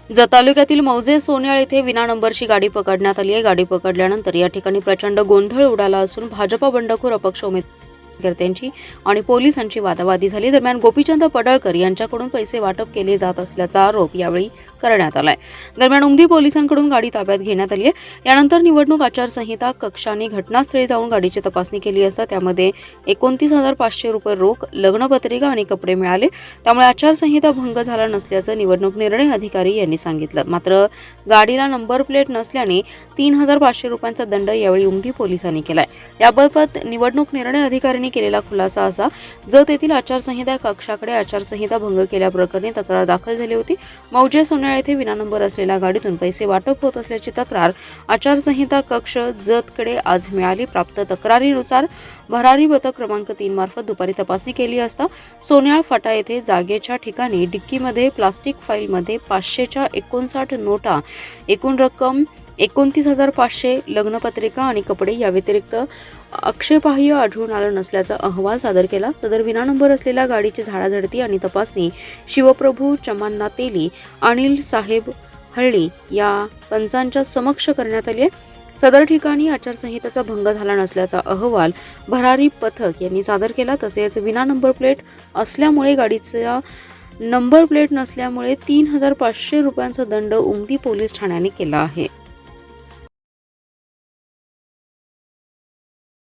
जत तालुक्यातील मौजे सोन्याळ येथे विना नंबरची गाडी पकडण्यात आली आहे। गाडी पकडल्यानंतर या ठिकाणी प्रचंड गोंधळ उडाला असून भाजपा बंडखोर अपक्ष उमेदवारांची आणि पोलिसांची वादावादी झाली। दरम्यान गोपीचंद पडळकर यांच्याकडून पैसे वाटप केले जात असल्याचा आरोप यावेळी करण्यात आलाय। दरम्यान उमदी पोलिसांकडून गाडी ताब्यात घेण्यात आली आहे। यानंतर निवडणूक आचारसंहिता कक्षाने घटनास्थळी जाऊन गाडीची तपासणी केली असता त्यामध्ये 29,500 रुपये रोख, लग्नपत्रिका आणि कपडे मिळाले। त्यामुळे आचारसंहिता भंग झाला नसल्याचं निवडणूक निर्णय अधिकारी यांनी सांगितलं। मात्र गाडीला नंबर प्लेट नसल्याने 3,500 रुपयांचा दंड यावेळी उमदी पोलिसांनी केलाय। याबाबत निवडणूक निर्णय अधिकाऱ्यांनी केलेला खुलासा असा, जत येथील आचारसंहिता कक्षाकडे आचारसंहिता भंग केल्याप्रकरणी तक्रार दाखल झाली होती। मौजे सोन्याळ येथे विना नंबर असलेल्या गाडीतून पैसे वाटप होत असल्याची तक्रार आचारसंहिता कक्ष जतकडे आज मिळाली। प्राप्त तक्रारीनुसार भरारी पथक क्रमांक 3 मार्फत दुपारी तपासणी केली असता सोन्याळ फाटा येथे जागेच्या ठिकाणी डिक्कीमध्ये प्लास्टिक फाईलमध्ये 500च्या 59 नोटा, एकूण रक्कम 29,500, लग्नपत्रिका आणि कपडे या व्यतिरिक्त आक्षेपार्ह आढळून आलं नसल्याचा अहवाल सादर केला। सदर विना नंबर असलेल्या गाडीची झाडाझडती आणि तपासणी शिवप्रभू चमान्ना तेली, अनिल साहेब हळ्ळी या पंचांच्या समक्ष करण्यात आली आहे। सदर ठिकाणी आचारसंहितेचा भंग झाला नसल्याचा अहवाल भरारी पथक यांनी सादर केला। तसेच विना नंबर प्लेट असल्यामुळे गाडीचा नंबर प्लेट नसल्यामुळे 3,500 रुपयांचा दंड उमदी पोलीस ठाण्याने केला आहे।